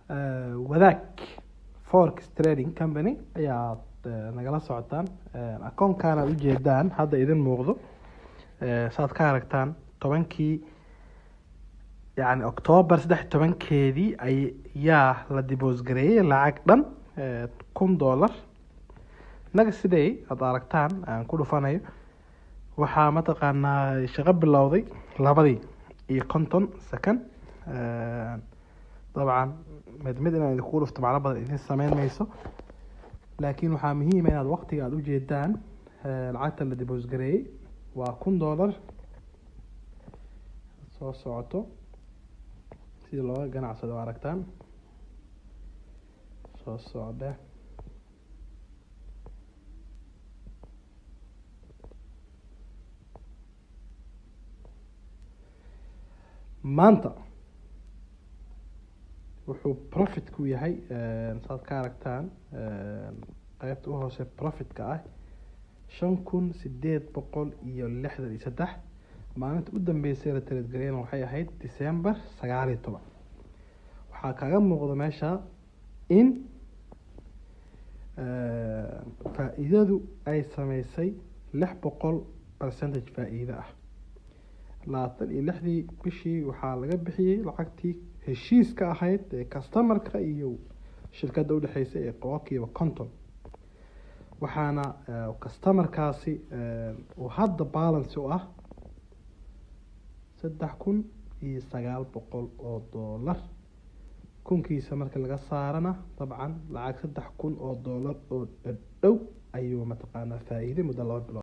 wadaag forex trading company ayaa nagala socotaan akoonkaana u jeedaan hadda idin muuqdo saad ka aragtaan 10kii يعني أكتوبر 13 أي يا la dibosgareeyay lacag dhan $10 naga sidee aad aragtaan aan ku dhufanayo waxaa mataqaanaa shaqo bilowday 2 second طبعا mid inaan ku dhufto macna badan idin sameyn mayso laakiin waxaa muhiim ah inaad waqtiga aad u jeedaan lacagta la dibosgareeyay waa $10 soo socoto si loo ganacsado aragtaan soo socda maanta wuxuu profit ku yahay saad ka aragtaan qaybta u hoose profit ka ah 5863 maalinta u dambeysay la trade gareeyay waxay ahayd December 19 waxaa kaga muuqda meesha in faa'iidadu ay sameysay 600% faa'iido ah 26 bishii waxaa laga bixiyay lacagtii heshiiska ahayd ee customer-ka iyo shirkadda u dhaxaysay ee qowkiiba konton waxaana customer-kaasi uu hadda balance u ah $3,900 kunkiisa marka laga saarana dabcan lacag $3,000 oo dhow ayuu mataqaanaa faa'iido muddo 2 bilood